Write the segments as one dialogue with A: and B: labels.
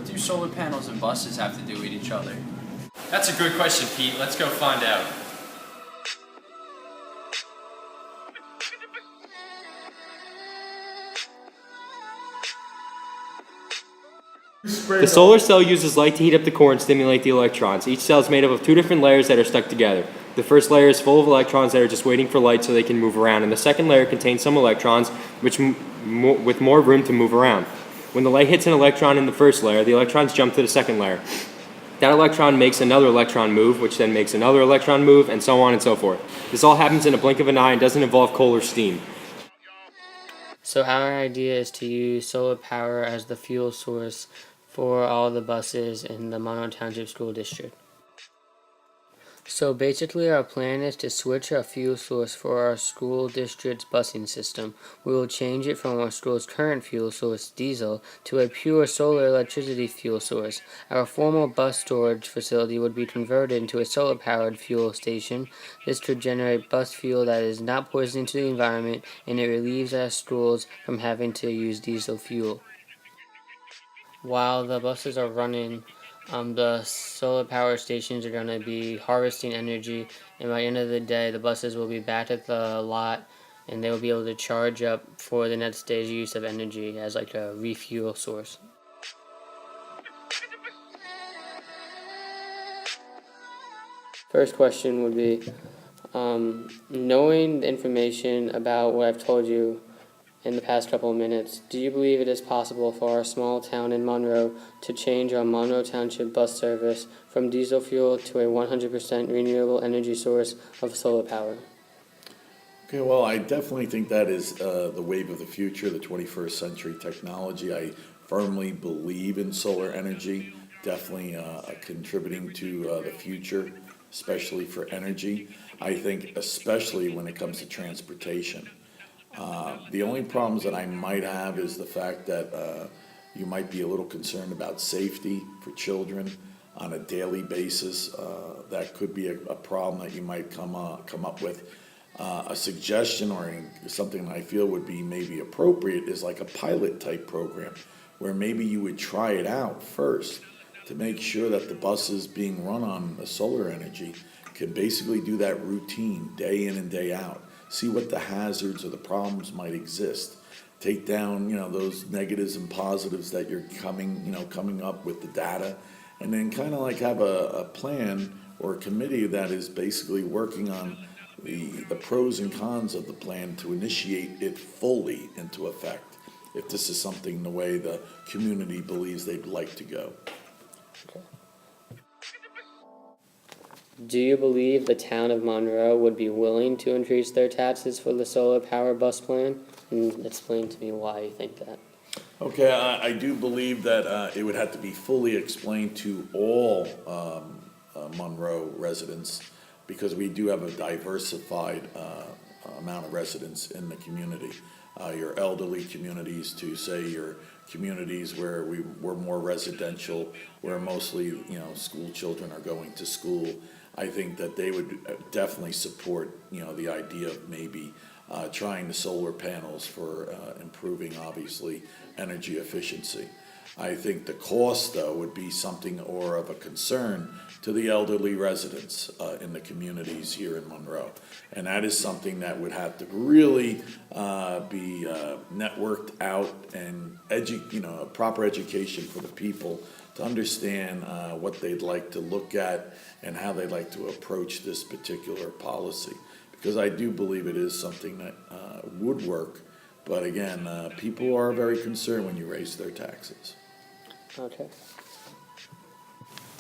A: do solar panels and buses have to do with each other?
B: That's a good question, Pete. Let's go find out.
C: The solar cell uses light to heat up the core and stimulate the electrons. Each cell is made up of two different layers that are stuck together. The first layer is full of electrons that are just waiting for light so they can move around, and the second layer contains some electrons with more room to move around. When the light hits an electron in the first layer, the electrons jump to the second layer. That electron makes another electron move, which then makes another electron move, and so on and so forth. This all happens in a blink of an eye and doesn't involve coal or steam.
D: So our idea is to use solar power as the fuel source for all the buses in the Monroe Township School District. So basically our plan is to switch our fuel source for our school district's busing system. We will change it from our school's current fuel source, diesel, to a pure solar electricity fuel source. Our former bus storage facility would be converted into a solar-powered fuel station. This could generate bus fuel that is not poisoning to the environment, and it relieves our schools from having to use diesel fuel. While the buses are running, the solar power stations are going to be harvesting energy, and by the end of the day the buses will be back at the lot and they will be able to charge up for the next day's use of energy as like a refuel source. First question would be, knowing the information about what I've told you in the past couple of minutes, do you believe it is possible for our small town in Monroe to change our Monroe Township bus service from diesel fuel to a 100% renewable energy source of solar power?
E: Okay, well, I definitely think that is the wave of the future, the 21st century technology. I firmly believe in solar energy, definitely contributing to the future, especially for energy. I think especially when it comes to transportation. The only problems that I might have is the fact that you might be a little concerned about safety for children on a daily basis. That could be a problem that you might come up with. A suggestion or something I feel would be maybe appropriate is like a pilot type program where maybe you would try it out first to make sure that the buses being run on the solar energy can basically do that routine day in and day out. See what the hazards or the problems might exist. Take down, those negatives and positives that you're coming up with the data, and then kind of like have a plan or a committee that is basically working on the pros and cons of the plan to initiate it fully into effect, if this is something the way the community believes they'd like to go.
D: Okay. Do you believe the town of Monroe would be willing to increase their taxes for the solar power bus plan? And explain to me why you think that.
E: Okay, I do believe that it would have to be fully explained to all Monroe residents, because we do have a diversified amount of residents in the community. Your elderly communities to say your communities where we're more residential, where mostly school children are going to school. I think that they would definitely support the idea of maybe trying the solar panels for improving obviously energy efficiency. I think the cost though would be something or of a concern to the elderly residents in the communities here in Monroe, and that is something that would have to really be networked out and proper education for the people to understand what they'd like to look at and how they'd like to approach this particular policy. Because I do believe it is something that would work, but again, people are very concerned when you raise their taxes.
D: Okay.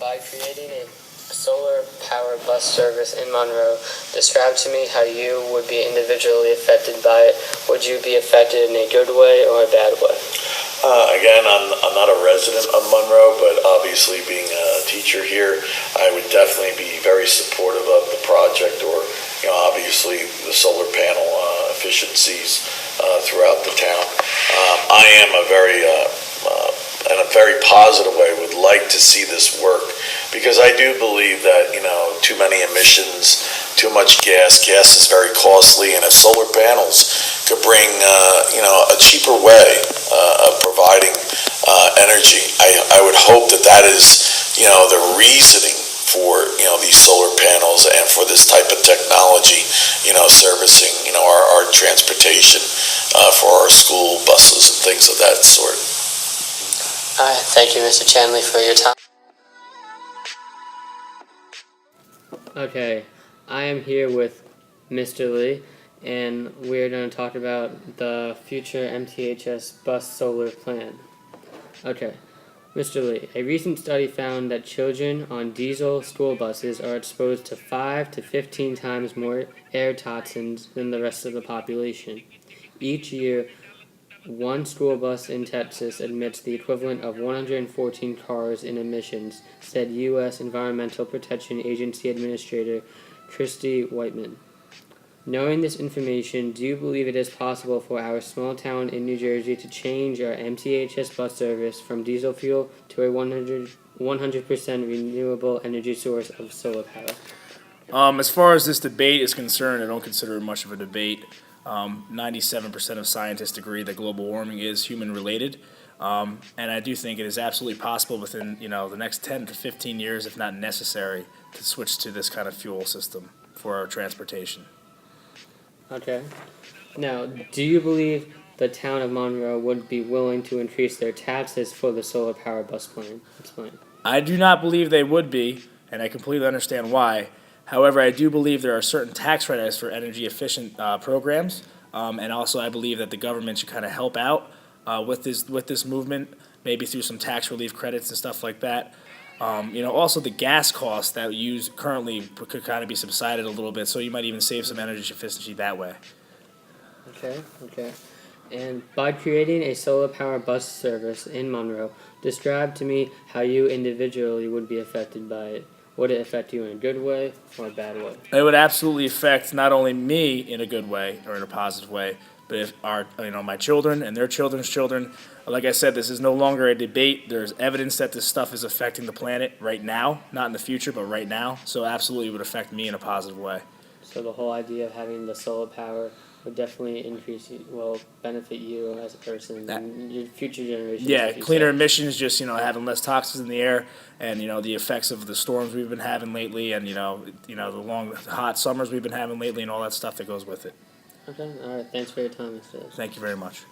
D: By creating a solar-powered bus service in Monroe, describe to me how you would be individually affected by it. Would you be affected in a good way or a bad way?
E: Again, I'm not a resident of Monroe, but obviously being a teacher here, I would definitely be very supportive of the project, or obviously the solar panel efficiencies throughout the town. I am in a very positive way would like to see this work, because I do believe that too many emissions, too much gas is very costly, and if solar panels could bring a cheaper way of providing energy. I would hope that that is, the reasoning for, these solar panels and for this type of technology, servicing, our transportation for our school buses and things of that sort.
D: All right, thank you, Mr. Chanley, for your time. Okay, I am here with Mr. Lee, and we're going to talk about the future MTHS bus solar plan. Okay, Mr. Lee, a recent study found that children on diesel school buses are exposed to 5 to 15 times more air toxins than the rest of the population. Each year, one school bus in Texas emits the equivalent of 114 cars in emissions, said U.S. Environmental Protection Agency Administrator Christy Whiteman. Knowing this information, do you believe it is possible for our small town in New Jersey to change our MTHS bus service from diesel fuel to a 100% renewable energy source of solar power?
F: As far as this debate is concerned, I don't consider it much of a debate. 97% of scientists agree that global warming is human-related, and I do think it is absolutely possible within the next 10 to 15 years, if not necessary, to switch to this kind of fuel system for our transportation.
D: Okay. Now, do you believe the town of Monroe would be willing to increase their taxes for the solar power bus plan? Explain.
F: I do not believe they would be, and I completely understand why. However, I do believe there are certain tax credits for energy-efficient programs, and also I believe that the government should kind of help out with this movement, maybe through some tax relief credits and stuff like that. Also the gas costs that we use currently could kind of be subsided a little bit, so you might even save some energy efficiency that way.
D: Okay. And by creating a solar power bus service in Monroe, describe to me how you individually would be affected by it. Would it affect you in a good way or a bad way?
F: It would absolutely affect not only me in a good way or in a positive way, but if my children and their children's children. Like I said, this is no longer a debate. There's evidence that this stuff is affecting the planet right now, not in the future, but right now. So absolutely would affect me in a positive way.
D: So the whole idea of having the solar power would definitely benefit you as a person and your future generations.
F: Yeah, cleaner emissions, just having less toxins in the air, and the effects of the storms we've been having lately, and the long hot summers we've been having lately, and all that stuff that goes with it.
D: Okay, all right. Thanks for your time, Mr. Lee.
F: Thank you very much.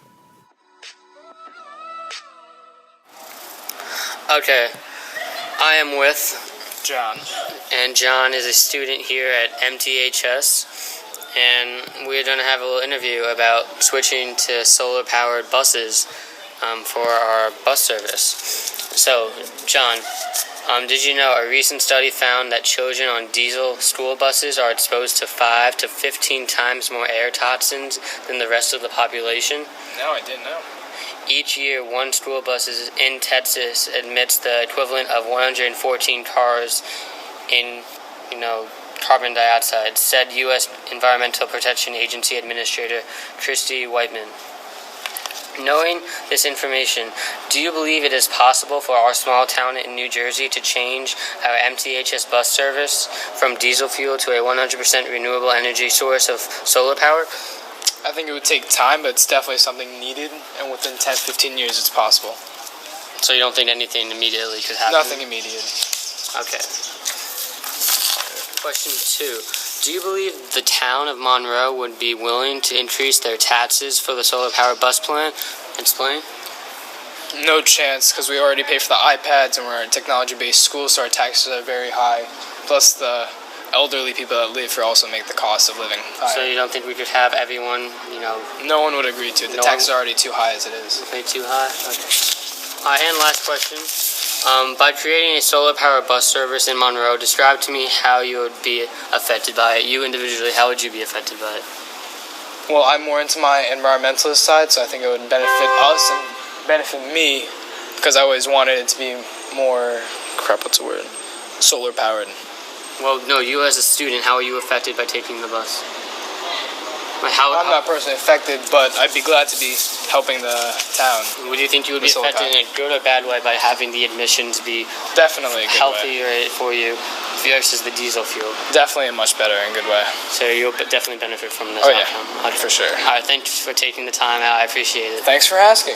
D: Okay, I am with John, and John is a student here at MTHS. And we're going to have a little interview about switching to solar-powered buses for our bus service. So, John, did you know a recent study found that children on diesel school buses are exposed to 5 to 15 times more air toxins than the rest of the population?
G: No, I didn't know.
D: Each year, one school bus in Texas emits the equivalent of 114 cars in, carbon dioxide, said U.S. Environmental Protection Agency Administrator Christy Whiteman. Knowing this information, do you believe it is possible for our small town in New Jersey to change our MTHS bus service from diesel fuel to a 100% renewable energy source of solar power?
G: I think it would take time, but it's definitely something needed, and within 10-15 years it's possible.
D: So you don't think anything immediately could happen?
G: Nothing immediate.
D: Okay. Question 2. Do you believe the town of Monroe would be willing to increase their taxes for the solar power bus plan? Explain.
G: No chance, because we already pay for the iPads and we're a technology-based school, so our taxes are very high. Plus the elderly people that live here also make the cost of living higher.
D: So you don't think we could have everyone,
G: No one would agree to it. The taxes are already too high as it is.
D: Way too high? Okay. And last question. By creating a solar power bus service in Monroe, describe to me how you would be affected by it. You individually, how would you be affected by it?
G: Well, I'm more into my environmentalist side, so I think it would benefit us and benefit me, because I always wanted it to be more, solar powered.
D: Well, no, you as a student, how are you affected by taking the bus?
G: I'm not personally affected, but I'd be glad to be helping the town.
D: Would you think you would be affected in a good or bad way by having the emissions be
G: definitely a good
D: healthier
G: way
D: for you versus the diesel fuel?
G: Definitely a much better and good way.
D: So you'll definitely benefit from this
G: outcome.
D: Yeah,
G: for sure.
D: All right, thanks for taking the time out. I appreciate it.
G: Thanks for asking.